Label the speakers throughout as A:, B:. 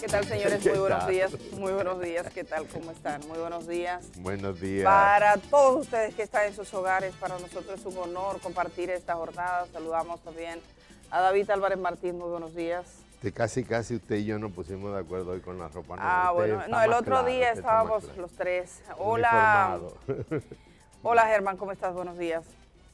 A: ¿Qué tal, señores?
B: ¿Qué
A: Muy buenos
B: tal?
A: días. Muy buenos días. ¿Qué tal? ¿Cómo están? Muy buenos días.
B: Buenos días.
A: Para todos ustedes que están en sus hogares, para nosotros es un honor compartir esta jornada. Saludamos también a David Álvarez Martín. Muy buenos días.
B: Casi usted y yo nos pusimos de acuerdo hoy con la ropa.
A: Bueno, no, el otro día estábamos los tres. Hola. Hola, Germán, ¿cómo estás? Buenos días.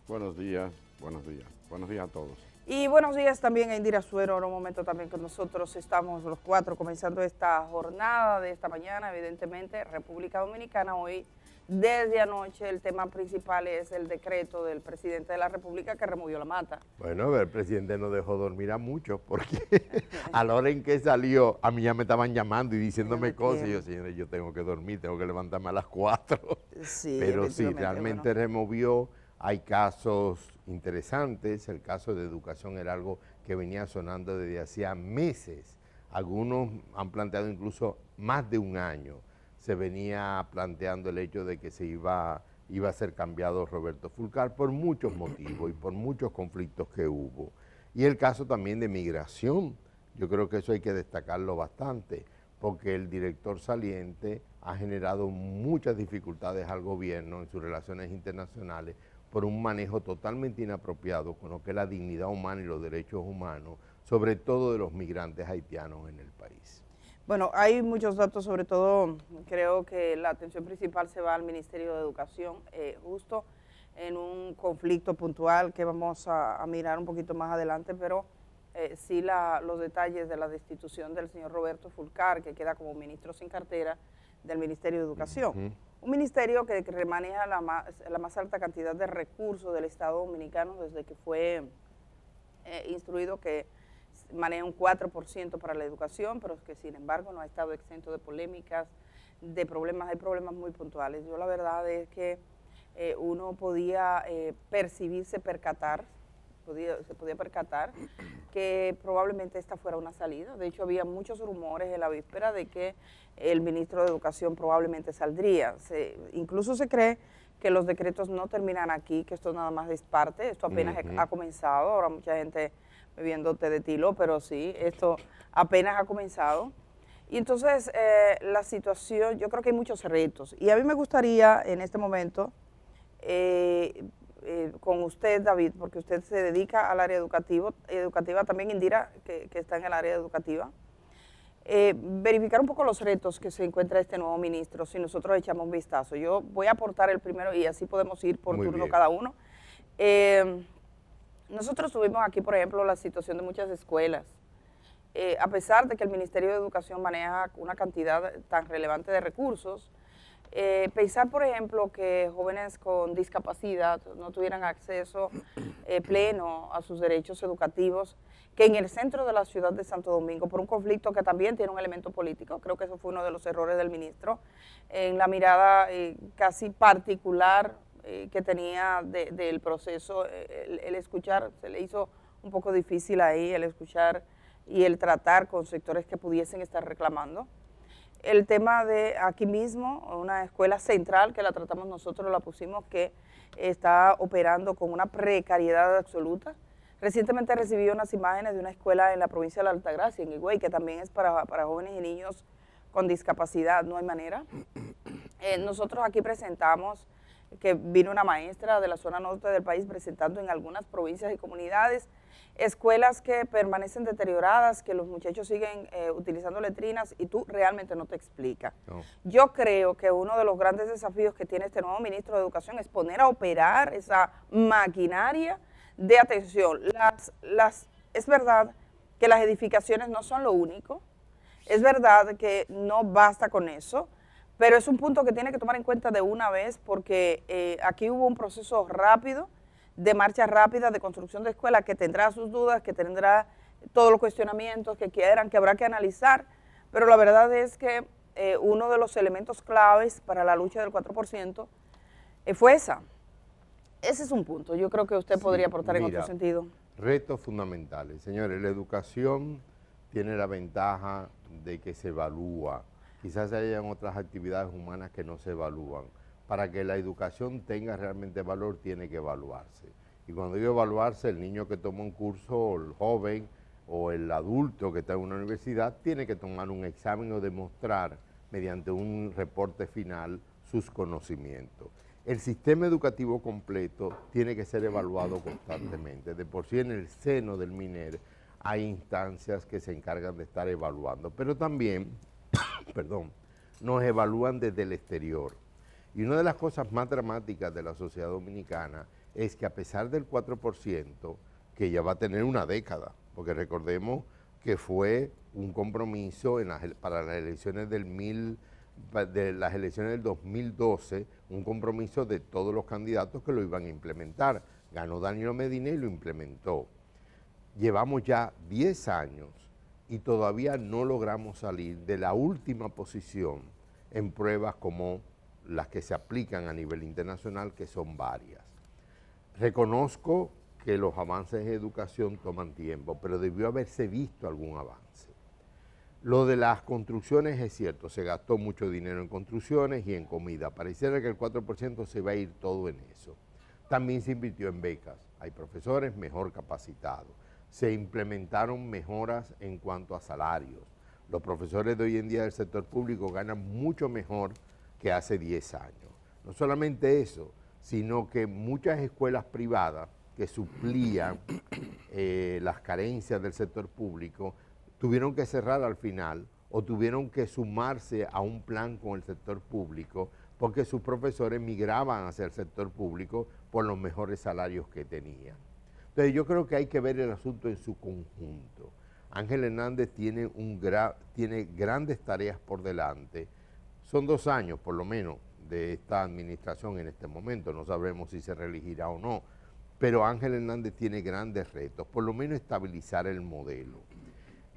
C: Buenos días, buenos días. Buenos días a todos.
A: Y buenos días también a Indira Suero, en un momento también con nosotros. Estamos los cuatro comenzando esta jornada de esta mañana, evidentemente, República Dominicana. Hoy, desde anoche, el tema principal es el decreto del presidente de la República que removió la mata.
B: Bueno, el presidente no dejó dormir a muchos porque a la hora en que salió, a mí ya me estaban llamando y diciéndome cosas. Y yo, señores, yo tengo que dormir, tengo que levantarme a las 4.
A: Sí,
B: pero sí, realmente removió. Hay casos interesantes, el caso de educación era algo que venía sonando desde hacía meses. Algunos han planteado incluso más de un año. Se venía planteando el hecho de que se iba a ser cambiado Roberto Fulcar por muchos motivos y por muchos conflictos que hubo. Y el caso también de migración, yo creo que eso hay que destacarlo bastante, porque el director saliente ha generado muchas dificultades al gobierno en sus relaciones internacionales por un manejo totalmente inapropiado con lo que es la dignidad humana y los derechos humanos, sobre todo de los migrantes haitianos en el país.
A: Bueno, hay muchos datos, sobre todo creo que la atención principal se va al Ministerio de Educación, justo en un conflicto puntual que vamos a mirar un poquito más adelante, pero sí los detalles de la destitución del señor Roberto Fulcar, que queda como ministro sin cartera del Ministerio de Educación. Un ministerio que maneja la más alta cantidad de recursos del Estado Dominicano desde que fue instruido, que maneja un 4% para la educación, pero que sin embargo no ha estado exento de polémicas, de problemas. Hay problemas muy puntuales. Yo la verdad es que uno podía se podía percatar que probablemente esta fuera una salida. De hecho, había muchos rumores en la víspera de que el ministro de Educación probablemente saldría. Incluso se cree que los decretos no terminan aquí, que esto nada más es parte, esto apenas ha comenzado. Ahora mucha gente bebiendo té de tilo, pero sí, esto apenas ha comenzado. Y entonces la situación, yo creo que hay muchos retos. Y a mí me gustaría en este momento, con usted, David, porque usted se dedica al área educativa también Indira, que está en el área educativa, verificar un poco los retos que se encuentra este nuevo ministro, si nosotros echamos un vistazo. Yo voy a aportar el primero y así podemos ir por turno cada uno. Nosotros tuvimos aquí, por ejemplo, la situación de muchas escuelas. A pesar de que el Ministerio de Educación maneja una cantidad tan relevante de recursos, pensar, por ejemplo, que jóvenes con discapacidad no tuvieran acceso pleno a sus derechos educativos, que en el centro de la ciudad de Santo Domingo, por un conflicto que también tiene un elemento político, creo que eso fue uno de los errores del ministro, en la mirada casi particular que tenía del proceso, el escuchar, se le hizo un poco difícil ahí el escuchar y el tratar con sectores que pudiesen estar reclamando. El tema de aquí mismo, una escuela central que la tratamos nosotros, la pusimos, que está operando con una precariedad absoluta. Recientemente recibí unas imágenes de una escuela en la provincia de la Altagracia, en Higüey, que también es para jóvenes y niños con discapacidad, no hay manera. Nosotros aquí presentamos, que vino una maestra de la zona norte del país presentando en algunas provincias y comunidades, escuelas que permanecen deterioradas, que los muchachos siguen utilizando letrinas y tú realmente no te explicas. No. Yo creo que uno de los grandes desafíos que tiene este nuevo ministro de Educación es poner a operar esa maquinaria de atención. Es verdad que las edificaciones no son lo único, es verdad que no basta con eso, pero es un punto que tiene que tomar en cuenta de una vez porque aquí hubo un proceso rápido, de marcha rápida, de construcción de escuelas que tendrá sus dudas, que tendrá todos los cuestionamientos que quieran, que habrá que analizar, pero la verdad es que uno de los elementos claves para la lucha del 4% fue esa. Ese es un punto, yo creo que usted podría aportar en otro sentido.
B: Retos fundamentales. Señores, la educación tiene la ventaja de que se evalúa. Quizás hayan otras actividades humanas que no se evalúan. Para que la educación tenga realmente valor, tiene que evaluarse. Y cuando digo evaluarse, el niño que toma un curso, o el joven, o el adulto que está en una universidad tiene que tomar un examen o demostrar mediante un reporte final sus conocimientos. El sistema educativo completo tiene que ser evaluado constantemente. De por sí en el seno del MINER hay instancias que se encargan de estar evaluando, pero también, perdón, nos evalúan desde el exterior. Y una de las cosas más dramáticas de la sociedad dominicana es que a pesar del 4%, que ya va a tener una década, porque recordemos que fue un compromiso para las elecciones del 2012, un compromiso de todos los candidatos que lo iban a implementar. Ganó Danilo Medina y lo implementó. Llevamos ya 10 años y todavía no logramos salir de la última posición en pruebas como las que se aplican a nivel internacional, que son varias. Reconozco que los avances en educación toman tiempo, pero debió haberse visto algún avance. Lo de las construcciones es cierto, se gastó mucho dinero en construcciones y en comida. Pareciera que el 4% se va a ir todo en eso. También se invirtió en becas, hay profesores mejor capacitados. Se implementaron mejoras en cuanto a salarios. Los profesores de hoy en día del sector público ganan mucho mejor que hace 10 años. No solamente eso, sino que muchas escuelas privadas que suplían las carencias del sector público tuvieron que cerrar al final o tuvieron que sumarse a un plan con el sector público porque sus profesores migraban hacia el sector público por los mejores salarios que tenían. Entonces yo creo que hay que ver el asunto en su conjunto. Ángel Hernández tiene grandes tareas por delante. Son 2 años por lo menos de esta administración en este momento, no sabremos si se reelegirá o no, pero Ángel Hernández tiene grandes retos, por lo menos estabilizar el modelo.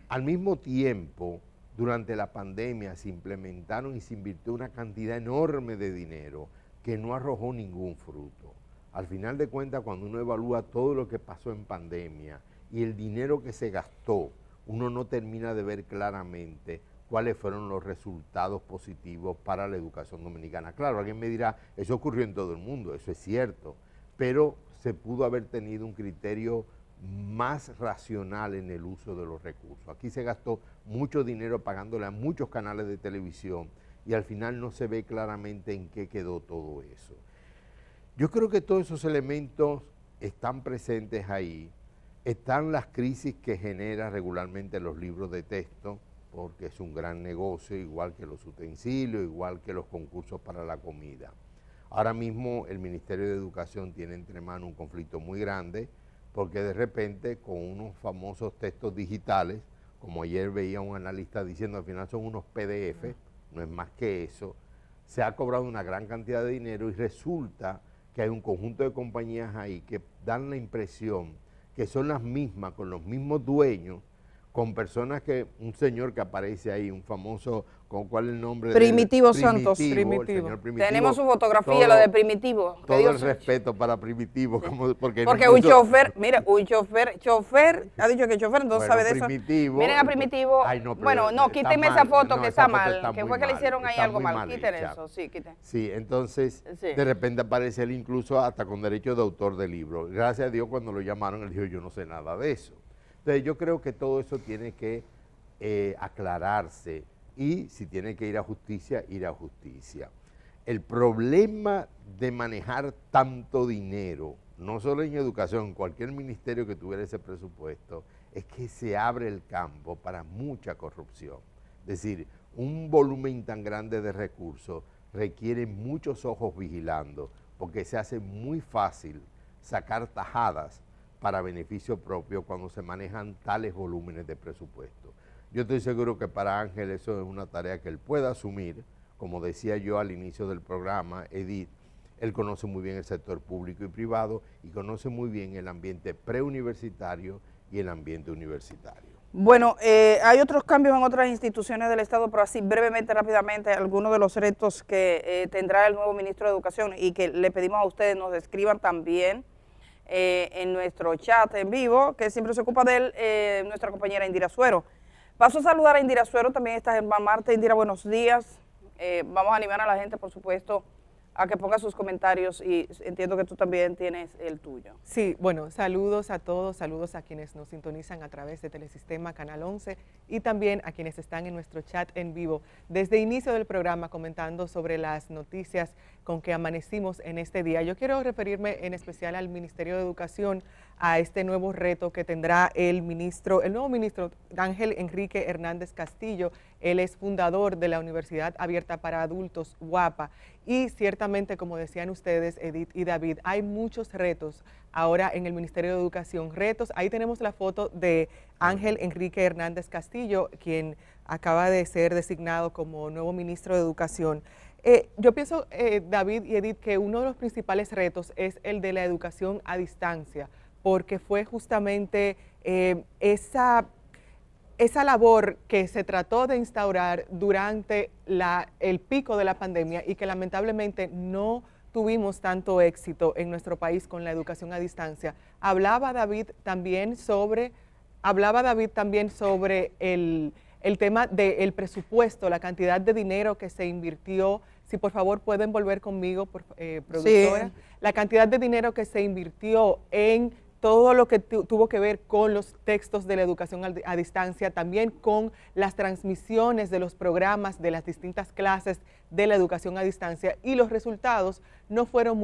B: Al mismo tiempo, durante la pandemia se implementaron y se invirtió una cantidad enorme de dinero que no arrojó ningún fruto. Al final de cuentas, cuando uno evalúa todo lo que pasó en pandemia y el dinero que se gastó, uno no termina de ver claramente cuáles fueron los resultados positivos para la educación dominicana. Claro, alguien me dirá, eso ocurrió en todo el mundo, eso es cierto, pero se pudo haber tenido un criterio más racional en el uso de los recursos. Aquí se gastó mucho dinero pagándole a muchos canales de televisión y al final no se ve claramente en qué quedó todo eso. Yo creo que todos esos elementos están presentes ahí. Están las crisis que genera regularmente los libros de texto, porque es un gran negocio, igual que los utensilios, igual que los concursos para la comida. Ahora mismo el Ministerio de Educación tiene entre manos un conflicto muy grande, porque de repente con unos famosos textos digitales, como ayer veía un analista diciendo al final son unos PDF, no es más que eso, se ha cobrado una gran cantidad de dinero y resulta que hay un conjunto de compañías ahí que dan la impresión que son las mismas, con los mismos dueños, con personas que, un señor que aparece ahí, un famoso, ¿cuál es el nombre?
A: Primitivo Santos.
B: Primitivo.
A: Tenemos su fotografía, lo de Primitivo.
B: Todo el respeto para Primitivo.
A: Sí.
B: Porque
A: incluso, un chofer, mira, un chofer, ha dicho que el chofer no sabe de eso. Miren a Primitivo.
B: Ay, no,
A: bueno, no, quítenme esa foto que está mal, que fue que le hicieron ahí algo mal. Quiten eso, sí, quiten.
B: Sí, entonces, de repente aparece él incluso hasta con derecho de autor del libro. Gracias a Dios cuando lo llamaron, él dijo, yo no sé nada de eso. Entonces yo creo que todo eso tiene que aclararse y si tiene que ir a justicia, ir a justicia. El problema de manejar tanto dinero, no solo en educación, en cualquier ministerio que tuviera ese presupuesto, es que se abre el campo para mucha corrupción. Es decir, un volumen tan grande de recursos requiere muchos ojos vigilando, porque se hace muy fácil sacar tajadas para beneficio propio cuando se manejan tales volúmenes de presupuesto. Yo estoy seguro que para Ángel eso es una tarea que él pueda asumir. Como decía yo al inicio del programa, Edith, él conoce muy bien el sector público y privado y conoce muy bien el ambiente preuniversitario y el ambiente universitario.
A: Bueno, hay otros cambios en otras instituciones del Estado, pero así brevemente, rápidamente, algunos de los retos que tendrá el nuevo ministro de Educación y que le pedimos a ustedes nos escriban también en nuestro chat en vivo, que siempre se ocupa de él, nuestra compañera Indira Suero. Paso a saludar a Indira Suero, también está Germán Marte. Indira, buenos días. Vamos a animar a la gente, por supuesto, a que ponga sus comentarios y entiendo que tú también tienes el tuyo.
D: Sí, bueno, saludos a todos, saludos a quienes nos sintonizan a través de Telesistema Canal 11 y también a quienes están en nuestro chat en vivo desde inicio del programa comentando sobre las noticias con que amanecimos en este día. Yo quiero referirme en especial al Ministerio de Educación, a este nuevo reto que tendrá el nuevo ministro Ángel Enrique Hernández Castillo. Él es fundador de la Universidad Abierta para Adultos, UAPA, y ciertamente, como decían ustedes, Edith y David, hay muchos retos ahora en el Ministerio de Educación. Retos, ahí tenemos la foto de Ángel Enrique Hernández Castillo, quien acaba de ser designado como nuevo ministro de Educación. Yo pienso, David y Edith, que uno de los principales retos es el de la educación a distancia, porque fue justamente esa labor que se trató de instaurar durante el pico de la pandemia y que lamentablemente no tuvimos tanto éxito en nuestro país con la educación a distancia. Hablaba David también sobre el tema del presupuesto, la cantidad de dinero que se invirtió. Si por favor pueden volver conmigo, productora. Sí. La cantidad de dinero que se invirtió en todo lo que tuvo que ver con los textos de la educación a distancia, también con las transmisiones de los programas de las distintas clases de la educación a distancia, y los resultados no fueron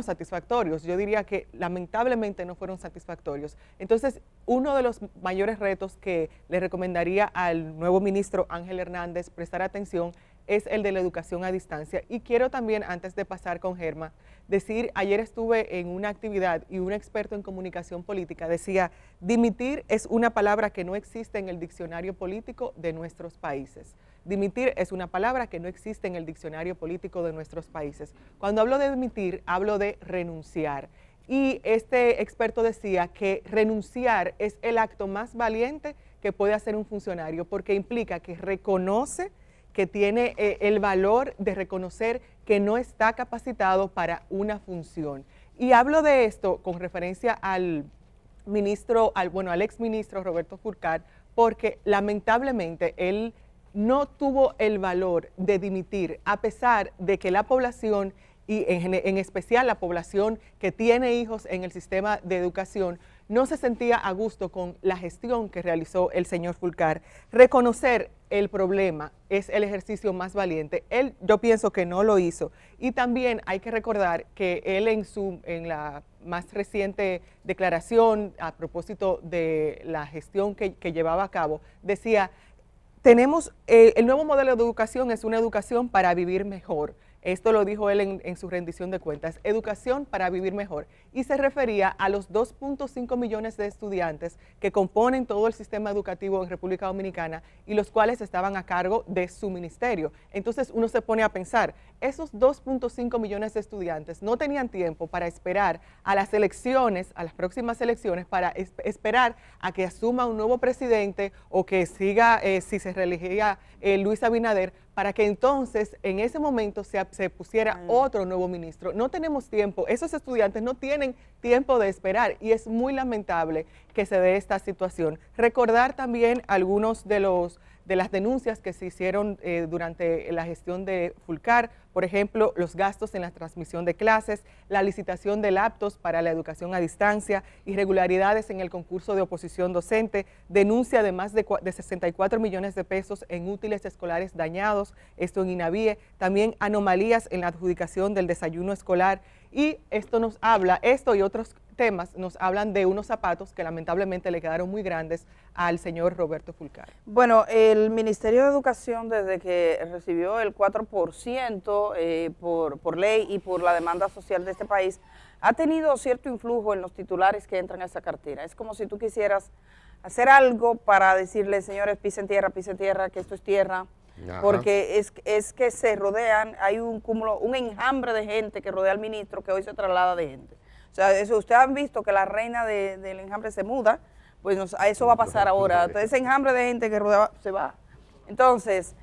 D: satisfactorios. Yo diría que lamentablemente no fueron satisfactorios. Entonces, uno de los mayores retos que le recomendaría al nuevo ministro Ángel Hernández prestar atención es el de la educación a distancia. Y quiero también, antes de pasar con Germa, decir, ayer estuve en una actividad y un experto en comunicación política decía, dimitir es una palabra que no existe en el diccionario político de nuestros países. Dimitir es una palabra que no existe en el diccionario político de nuestros países. Cuando hablo de dimitir, hablo de renunciar. Y este experto decía que renunciar es el acto más valiente que puede hacer un funcionario, porque implica que reconoce que tiene el valor de reconocer que no está capacitado para una función. Y hablo de esto con referencia al exministro Roberto Fulcar, porque lamentablemente él no tuvo el valor de dimitir, a pesar de que la población, y en especial la población que tiene hijos en el sistema de educación, no se sentía a gusto con la gestión que realizó el señor Fulcar. Reconocer el problema es el ejercicio más valiente. Él, yo pienso que no lo hizo. Y también hay que recordar que él en la más reciente declaración a propósito de la gestión que llevaba a cabo, decía, el nuevo modelo de educación es una educación para vivir mejor. Esto lo dijo él en su rendición de cuentas, educación para vivir mejor. Y se refería a los 2.5 millones de estudiantes que componen todo el sistema educativo en República Dominicana y los cuales estaban a cargo de su ministerio. Entonces uno se pone a pensar, esos 2.5 millones de estudiantes no tenían tiempo para esperar a las elecciones, a las próximas elecciones, para esperar a que asuma un nuevo presidente o que siga, si se reelegía Luis Abinader, para que entonces en ese momento se pusiera otro nuevo ministro. No tenemos tiempo, esos estudiantes no tienen tiempo de esperar y es muy lamentable que se dé esta situación. Recordar también algunos de las denuncias que se hicieron durante la gestión de Fulcar, por ejemplo, los gastos en la transmisión de clases, la licitación de laptops para la educación a distancia, irregularidades en el concurso de oposición docente, denuncia de más de 64 millones de pesos en útiles escolares dañados, esto en INAVIE, también anomalías en la adjudicación del desayuno escolar, y esto y otros temas nos hablan de unos zapatos que lamentablemente le quedaron muy grandes al señor Roberto Fulcar.
A: Bueno, el Ministerio de Educación, desde que recibió el 4% por ley y por la demanda social de este país, ha tenido cierto influjo en los titulares que entran a esa cartera. Es como si tú quisieras hacer algo para decirle, señores, pisen tierra, que esto es tierra. Ajá. Porque es que se rodean, hay un enjambre de gente que rodea al ministro que hoy se traslada de gente. O sea, ustedes han visto que la reina del enjambre se muda, pues eso va a pasar ahora. Entonces, ese enjambre de gente que rodea se va. Entonces,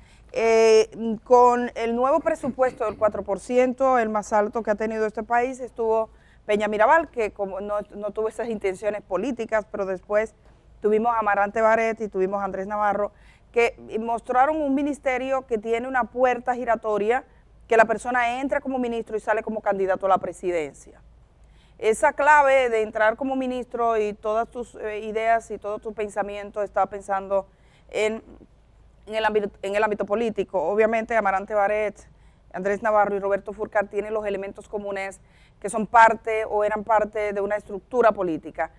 A: con el nuevo presupuesto del 4%, el más alto que ha tenido este país, estuvo Peña Mirabal, que como no tuvo esas intenciones políticas, pero después tuvimos a Amarante Barret y tuvimos a Andrés Navarro, que mostraron un ministerio que tiene una puerta giratoria que la persona entra como ministro y sale como candidato a la presidencia. Esa clave de entrar como ministro y todas tus ideas y todos tus pensamientos, estaba pensando en el ámbito político. Obviamente Amarante Barret, Andrés Navarro y Roberto Fulcar tienen los elementos comunes que son parte o eran parte de una estructura política.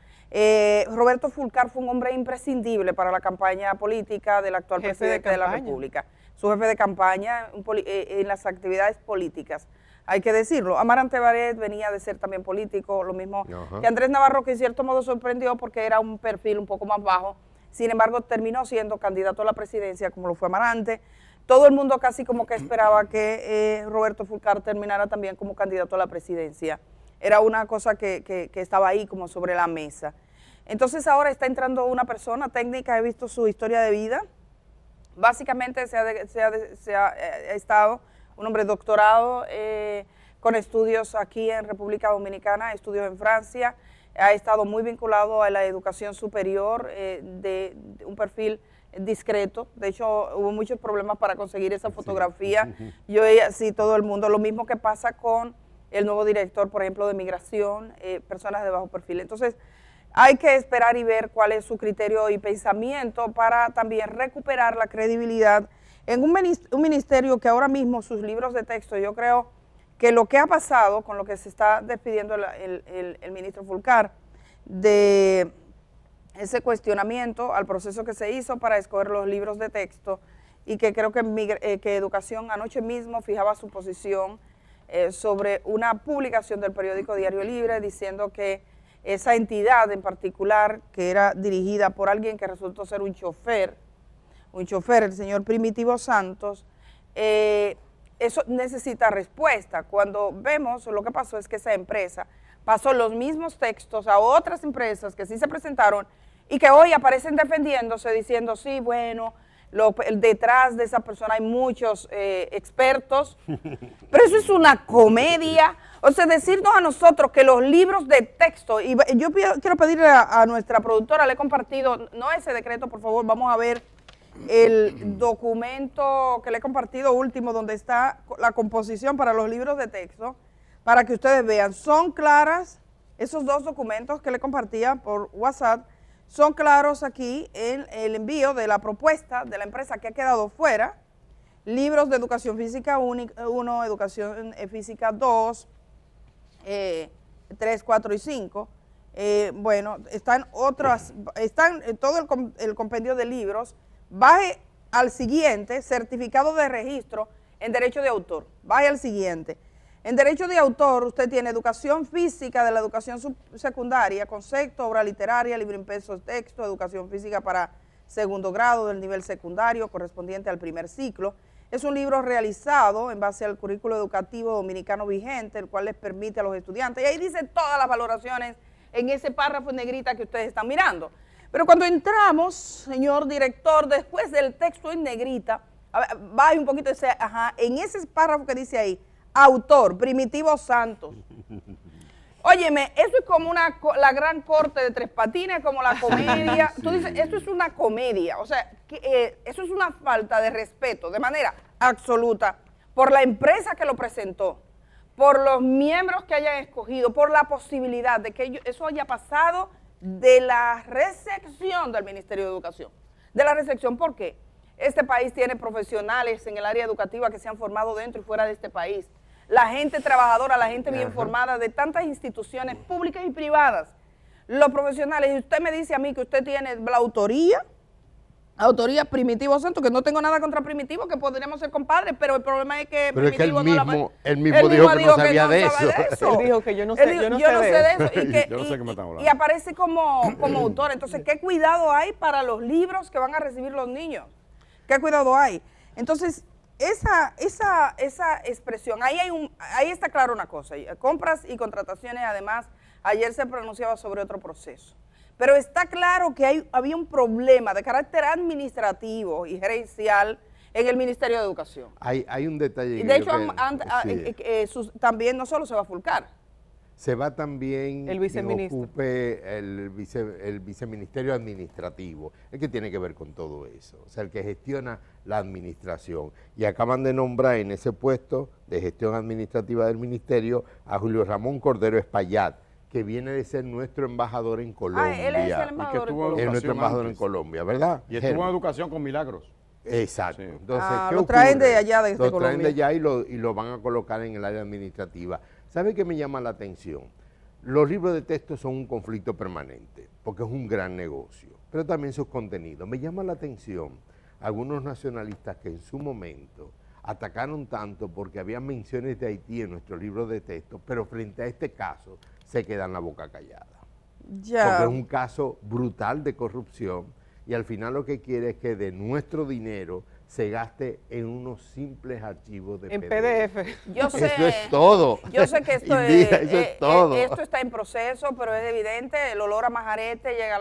A: Roberto Fulcar fue un hombre imprescindible para la campaña política del actual presidente de la República. Su jefe de campaña en las actividades políticas, hay que decirlo. Amarante Barret venía de ser también político, lo mismo que Andrés Navarro, que en cierto modo sorprendió porque era un perfil un poco más bajo, sin embargo terminó siendo candidato a la presidencia como lo fue Amarante. Todo el mundo casi como que esperaba que Roberto Fulcar terminara también como candidato a la presidencia. Era una cosa que estaba ahí como sobre la mesa. Entonces ahora está entrando una persona técnica, he visto su historia de vida. Básicamente ha estado un hombre doctorado con estudios aquí en República Dominicana, estudios en Francia, ha estado muy vinculado a la educación superior de un perfil discreto. De hecho, hubo muchos problemas para conseguir esa fotografía. Yo veía así todo el mundo. Lo mismo que pasa con el nuevo director, por ejemplo, de migración, personas de bajo perfil. Entonces, hay que esperar y ver cuál es su criterio y pensamiento para también recuperar la credibilidad en un ministerio que ahora mismo sus libros de texto, yo creo que lo que ha pasado con lo que se está despidiendo el ministro Fulcar de ese cuestionamiento al proceso que se hizo para escoger los libros de texto, y que creo que Educación anoche mismo fijaba su posición sobre una publicación del periódico Diario Libre diciendo que esa entidad en particular, que era dirigida por alguien que resultó ser un chofer, el señor Primitivo Santos, eso necesita respuesta. Cuando vemos lo que pasó es que esa empresa pasó los mismos textos a otras empresas que sí se presentaron y que hoy aparecen defendiéndose, diciendo, sí, bueno, detrás de esa persona hay muchos expertos, pero eso es una comedia. O sea, decirnos a nosotros que los libros de texto, y yo quiero pedirle a nuestra productora, le he compartido, no ese decreto, por favor, vamos a ver el documento que le he compartido último, donde está la composición para los libros de texto, para que ustedes vean. Son claras, esos dos documentos que le compartía por WhatsApp, son claros aquí en el envío de la propuesta de la empresa que ha quedado fuera. Libros de Educación Física 1, Educación Física 2, 3, 4 y 5. Bueno, están todo el compendio de libros. Baje al siguiente, certificado de registro en derecho de autor. Baje al siguiente. En derecho de autor usted tiene educación física de la educación secundaria, concepto, obra literaria, libro impreso de texto, educación física para segundo grado del nivel secundario correspondiente al primer ciclo. Es un libro realizado en base al currículo educativo dominicano vigente, el cual les permite a los estudiantes, y ahí dice todas las valoraciones en ese párrafo en negrita que ustedes están mirando. Pero cuando entramos, señor director, después del texto en negrita, baje un poquito ese, en ese párrafo que dice ahí, autor, Primitivo Santos. Óyeme, eso es como la gran corte de Tres Patines, como la comedia. Tú dices, esto es una comedia. O sea, eso es una falta de respeto, de manera absoluta, por la empresa que lo presentó, por los miembros que hayan escogido, por la posibilidad de que eso haya pasado de la recepción del Ministerio de Educación. De la recepción, ¿por qué? Este país tiene profesionales en el área educativa que se han formado dentro y fuera de este país. La gente trabajadora, la gente bien formada de tantas instituciones públicas y privadas. Los profesionales, y usted me dice a mí que usted tiene la autoría Primitivo Santos, que no tengo nada contra Primitivo, que podríamos ser compadres, pero el problema es que
B: pero
A: Primitivo
B: él mismo dijo que no sabía de eso.
A: Él
D: dijo que yo no sé de eso.
C: Yo no sé qué me están hablando.
A: Y aparece como autor. Entonces, ¿qué cuidado hay para los libros que van a recibir los niños? ¿Qué cuidado hay? Entonces, esa expresión, ahí está claro una cosa. Compras y contrataciones, además, ayer se pronunciaba sobre otro proceso. Pero está claro que había un problema de carácter administrativo y gerencial en el Ministerio de Educación.
B: Hay un detalle.
A: Y de hecho, también no solo se va a Fulcar,
B: Se va también
D: el viceministro.
B: quien ocupe el viceministerio administrativo, el que tiene que ver con todo eso, o sea, el que gestiona la administración. Y acaban de nombrar en ese puesto de gestión administrativa del ministerio a Julio Ramón Cordero Espaillat, que viene de ser nuestro embajador en Colombia.
A: Él es el embajador en Colombia.
B: Es nuestro embajador en Colombia, ¿verdad?
C: Y estuvo en educación con Milagros.
B: Exacto.
C: Sí.
B: Entonces, ¿qué
A: lo traen
B: ocurre?
A: de allá, desde
B: Lo
A: Colombia.
B: traen de allá y lo van a colocar en el área administrativa. ¿Sabe qué me llama la atención? Los libros de texto son un conflicto permanente, porque es un gran negocio, pero también sus contenidos. Me llama la atención algunos nacionalistas que en su momento atacaron tanto porque había menciones de Haití en nuestros libros de texto, pero frente a este caso se quedan la boca callada.
A: Ya.
B: Porque es un caso brutal de corrupción y al final lo que quiere es que de nuestro dinero se gaste en unos simples archivos de
D: En PDF.
A: Yo sé,
B: eso es todo.
A: Yo sé que esto,
B: Indira, eso es todo.
A: esto está en proceso, pero es evidente, el olor a majarete llega a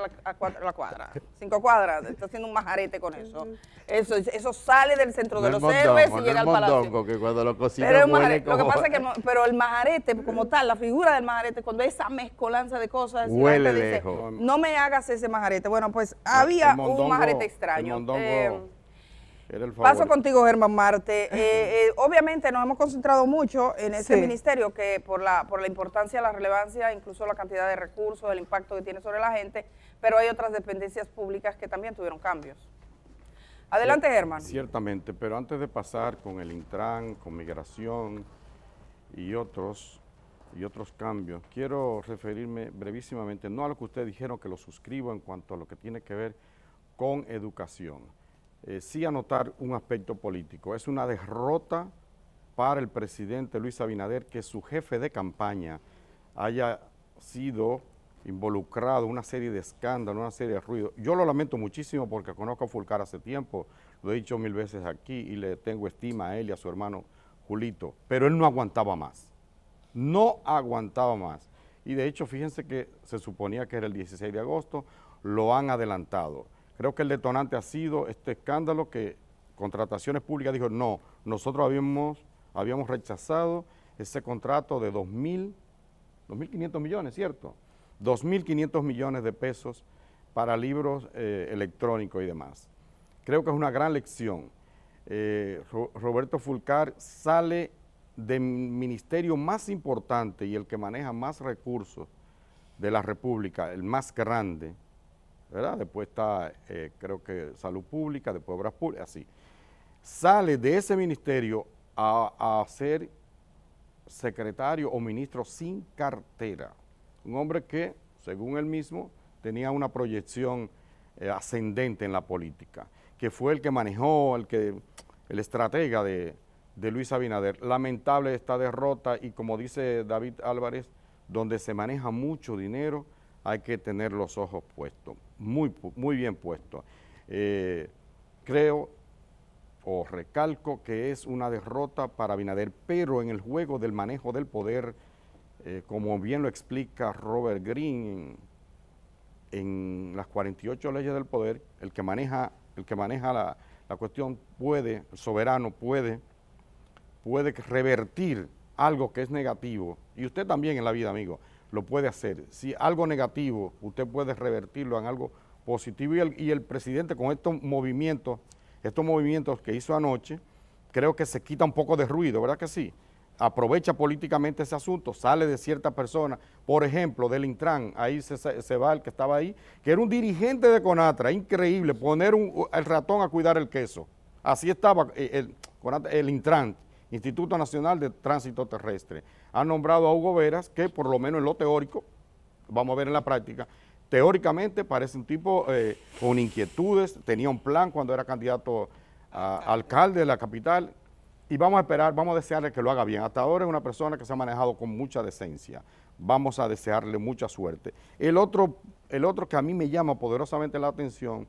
A: la cuadra, 5 cuadras, está haciendo un majarete con eso. Eso sale del centro de los héroes y llega al palacio.
B: Que cuando lo cocinan
A: Pero
B: huele
A: lo que
B: como-
A: pasa es que pero el majarete como tal, la figura del majarete, cuando esa mezcolanza de cosas, y la
B: Huele
A: gente dice,
B: lejos.
A: no me hagas ese majarete. Bueno, pues había
C: El mondongo-
A: un majarete extraño.
C: El mondongo era el
A: Paso
C: favorito.
A: contigo, Germán Marte. Obviamente nos hemos concentrado mucho en ese
D: Sí.
A: ministerio que por la importancia, la relevancia, incluso la cantidad de recursos, el impacto que tiene sobre la gente, pero hay otras dependencias públicas que también tuvieron cambios. Adelante, Germán.
C: Ciertamente, pero antes de pasar con el Intran, con migración y otros cambios, quiero referirme brevísimamente, no a lo que ustedes dijeron, que lo suscribo en cuanto a lo que tiene que ver con educación. Sí anotar un aspecto político. Es una derrota para el presidente Luis Abinader que su jefe de campaña haya sido involucrado en una serie de escándalos, una serie de ruidos. Yo lo lamento muchísimo porque conozco a Fulcar hace tiempo, lo he dicho 1000 veces aquí y le tengo estima a él y a su hermano Julito, pero él no aguantaba más. No aguantaba más. Y de hecho, fíjense que se suponía que era el 16 de agosto, lo han adelantado. Creo que el detonante ha sido este escándalo que Contrataciones Públicas dijo, no, nosotros habíamos rechazado ese contrato de 2.500 millones, ¿cierto? 2.500 millones de pesos para libros electrónicos y demás. Creo que es una gran lección. Roberto Fulcar sale del ministerio más importante y el que maneja más recursos de la República, el más grande, ¿verdad? Después está, creo que Salud Pública, después Obras Públicas, así. Sale de ese ministerio a ser secretario o ministro sin cartera. Un hombre que, según él mismo, tenía una proyección ascendente en la política, que fue el que manejó, el estratega de Luis Abinader. Lamentable esta derrota y como dice David Álvarez, donde se maneja mucho dinero, hay que tener los ojos puestos, muy bien puestos. Creo o recalco que es una derrota para Abinader, pero en el juego del manejo del poder, como bien lo explica Robert Greene en las 48 leyes del poder, el que maneja la cuestión puede, el soberano puede revertir algo que es negativo, y usted también en la vida, amigo, lo puede hacer. Si algo negativo, usted puede revertirlo en algo positivo, y el presidente con estos movimientos que hizo anoche, creo que se quita un poco de ruido, ¿verdad que sí? Aprovecha políticamente ese asunto, sale de cierta persona, por ejemplo, del Intran, ahí se va el que estaba ahí, que era un dirigente de Conatra, increíble, poner el ratón a cuidar el queso. Así estaba el Intran, Instituto Nacional de Tránsito Terrestre. Han nombrado a Hugo Veras, que por lo menos en lo teórico, vamos a ver en la práctica, teóricamente parece un tipo con inquietudes, tenía un plan cuando era candidato a alcalde de la capital, y vamos a esperar, vamos a desearle que lo haga bien. Hasta ahora es una persona que se ha manejado con mucha decencia. Vamos a desearle mucha suerte. El otro que a mí me llama poderosamente la atención,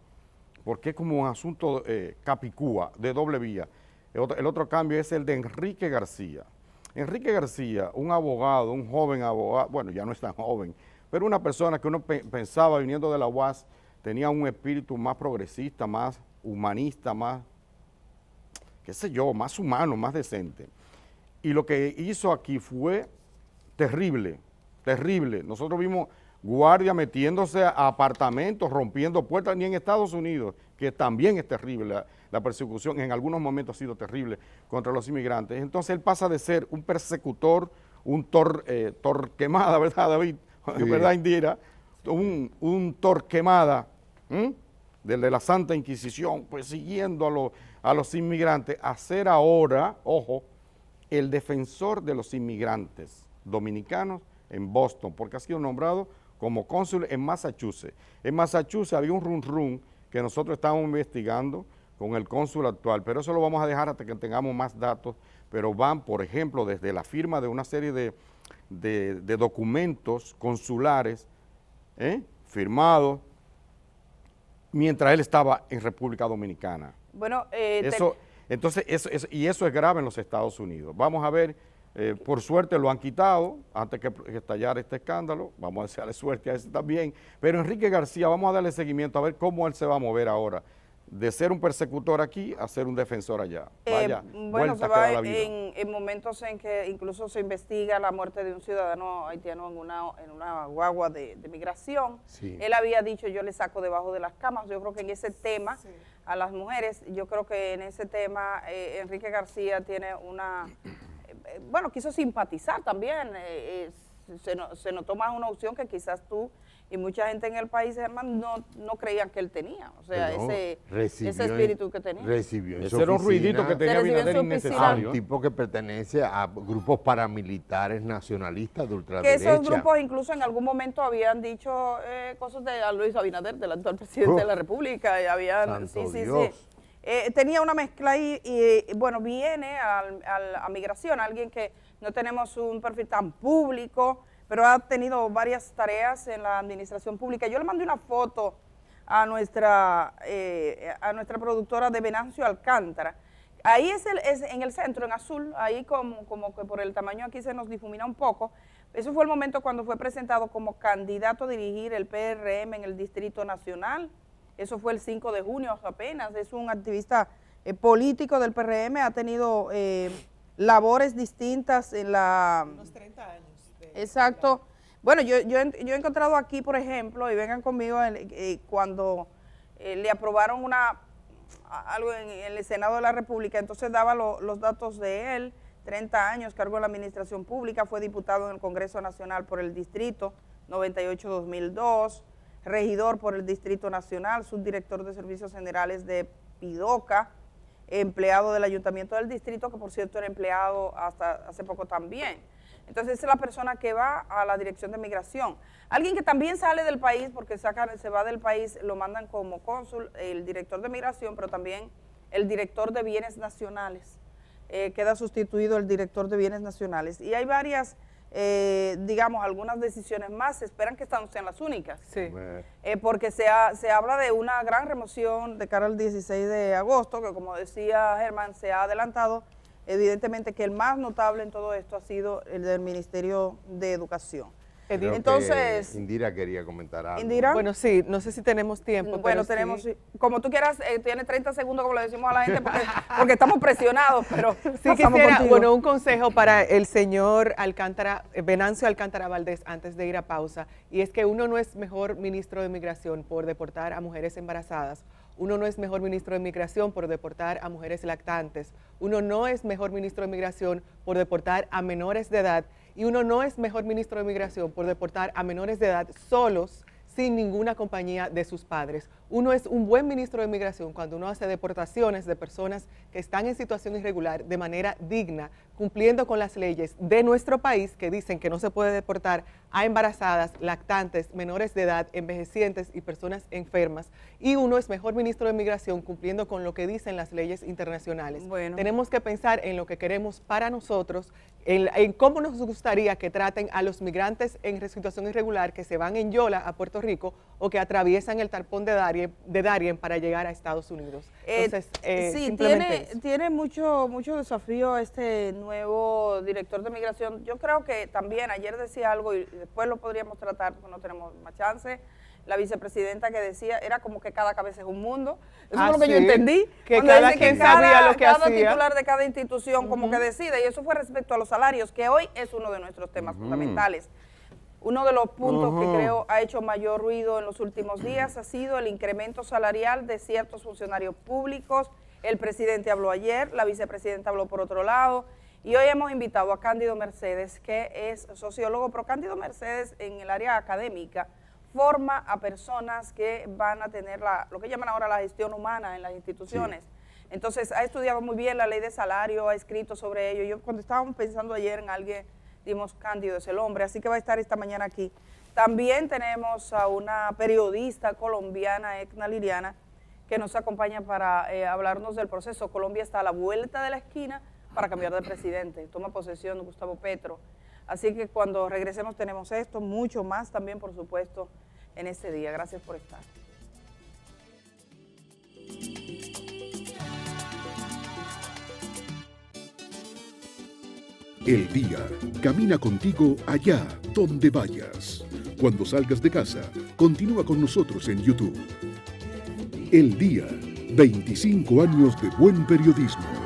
C: porque es como un asunto capicúa, de doble vía. El otro cambio es el de Enrique García. Enrique García, un abogado, un joven abogado, bueno, ya no es tan joven, pero una persona que uno pensaba viniendo de la UAS, tenía un espíritu más progresista, más humanista, más, qué sé yo, más humano, más decente. Y lo que hizo aquí fue terrible, terrible. Nosotros vimos guardia metiéndose a apartamentos, rompiendo puertas, ni en Estados Unidos, que también es terrible. La persecución en algunos momentos ha sido terrible contra los inmigrantes. Entonces él pasa de ser un persecutor, un torquemada, ¿verdad, David?
B: Sí.
C: ¿Verdad, Indira? Un torquemada de la Santa Inquisición, persiguiendo a los inmigrantes, a ser ahora, ojo, el defensor de los inmigrantes dominicanos en Boston, porque ha sido nombrado como cónsul en Massachusetts. En Massachusetts había un run que nosotros estábamos investigando con el cónsul actual, pero eso lo vamos a dejar hasta que tengamos más datos, pero van, por ejemplo, desde la firma de una serie de documentos consulares firmados mientras él estaba en República Dominicana.
A: Bueno,
C: eso es grave en los Estados Unidos. Vamos a ver, por suerte lo han quitado antes que estallara este escándalo, vamos a desearle suerte a ese también, pero Enrique García, vamos a darle seguimiento a ver cómo él se va a mover ahora, de ser un persecutor aquí a ser un defensor allá. Vaya,
A: bueno, se va
C: la vida.
A: en momentos en que incluso se investiga la muerte de un ciudadano haitiano en una guagua de migración.
B: Sí.
A: Él había dicho, yo le saco debajo de las camas. Yo creo que en ese tema, a las mujeres, yo creo que en ese tema Enrique García tiene bueno, quiso simpatizar también. Se notó más una opción que quizás tú y mucha gente en el país, Germán, no creían que él tenía, o sea, ese espíritu que tenía.
B: Recibió en
C: Ese
B: su
C: era un
B: oficina
C: ruidito que tenía Abinader
B: a
C: innecesario.
B: un tipo que pertenece a grupos paramilitares nacionalistas de
A: Que
B: ultraderecha.
A: esos grupos incluso en algún momento habían dicho cosas de a Luis Abinader, del actual presidente de la República, y habían,
B: Santo Dios.
A: Tenía una mezcla ahí y bueno, viene a migración, alguien que no tenemos un perfil tan público, pero ha tenido varias tareas en la administración pública. Yo le mandé una foto a nuestra productora de Venancio Alcántara. Ahí es en el centro, en azul, ahí como que por el tamaño aquí se nos difumina un poco. Eso fue el momento cuando fue presentado como candidato a dirigir el PRM en el Distrito Nacional. Eso fue el 5 de junio apenas. Es un activista político del PRM, ha tenido labores distintas en la...
D: Unos 30 años.
A: Exacto. Bueno, yo he encontrado aquí, por ejemplo, y vengan conmigo, cuando le aprobaron algo en el Senado de la República, entonces daba los datos de él, 30 años, cargo en la administración pública, fue diputado en el Congreso Nacional por el Distrito, 98-2002, regidor por el Distrito Nacional, subdirector de Servicios Generales de Pidoca, empleado del Ayuntamiento del Distrito, que por cierto era empleado hasta hace poco también. Entonces es la persona que va a la dirección de migración. Alguien que también sale del país, porque se va del país, lo mandan como cónsul, el director de migración, pero también el director de bienes nacionales. Queda sustituido el director de bienes nacionales. Y hay varias, digamos, algunas decisiones más. Se esperan que estas no sean las únicas.
D: Sí.
A: Porque se habla de una gran remoción de cara al 16 de agosto, que como decía Germán, se ha adelantado. Evidentemente que el más notable en todo esto ha sido el del Ministerio de Educación.
B: Creo
A: Entonces,
B: que Indira quería comentar algo.
A: Indira.
D: Bueno, sí, no sé si tenemos tiempo.
A: Bueno,
D: pero
A: tenemos,
D: sí.
A: Como tú quieras, tiene 30 segundos, como le decimos a la gente, porque estamos presionados, pero
D: Sí quisiera, bueno, un consejo para el señor Venancio Alcántara Valdés antes de ir a pausa, y es que uno no es mejor ministro de Migración por deportar a mujeres embarazadas, uno no es mejor ministro de Migración por deportar a mujeres lactantes, uno no es mejor ministro de Migración por deportar a menores de edad, y uno no es mejor ministro de Migración por deportar a menores de edad solos, sin ninguna compañía de sus padres. Uno es un buen ministro de Migración cuando uno hace deportaciones de personas que están en situación irregular de manera digna, cumpliendo con las leyes de nuestro país que dicen que no se puede deportar a embarazadas, lactantes, menores de edad, envejecientes y personas enfermas. Y uno es mejor ministro de Migración cumpliendo con lo que dicen las leyes internacionales.
A: Bueno.
D: Tenemos que pensar en lo que queremos para nosotros, en cómo nos gustaría que traten a los migrantes en situación irregular que se van en Yola a Puerto Rico o que atraviesan el tarpón de Darien para llegar a Estados Unidos. Entonces,
A: sí,
D: simplemente
A: tiene mucho desafío este nuevo director de migración. Yo creo que también, ayer decía algo y después lo podríamos tratar porque no tenemos más chance, la vicepresidenta que decía, era como que cada cabeza es un mundo. Eso es lo que yo entendí.
D: Que
A: Cuando
D: cada
A: dice
D: quien sabía lo que
A: cada
D: hacía.
A: titular de cada institución como que decide, y eso fue respecto a los salarios, que hoy es uno de nuestros temas fundamentales. Uno de los puntos que creo ha hecho mayor ruido en los últimos días ha sido el incremento salarial de ciertos funcionarios públicos. El presidente habló ayer, la vicepresidenta habló por otro lado, y hoy hemos invitado a Cándido Mercedes, que es sociólogo, pero Cándido Mercedes en el área académica forma a personas que van a tener lo que llaman ahora la gestión humana en las instituciones. Sí. Entonces, ha estudiado muy bien la ley de salario, ha escrito sobre ello. Yo cuando estábamos pensando ayer en alguien, dimos Cándido es el hombre, así que va a estar esta mañana aquí. También tenemos a una periodista colombiana, Edna Liriana, que nos acompaña para hablarnos del proceso. Colombia está a la vuelta de la esquina para cambiar de presidente. Toma posesión Gustavo Petro. Así que cuando regresemos tenemos esto, mucho más también, por supuesto, en este día. Gracias por estar.
E: El Día camina contigo allá donde vayas. Cuando salgas de casa, continúa con nosotros en YouTube. El Día, 25 años de buen periodismo.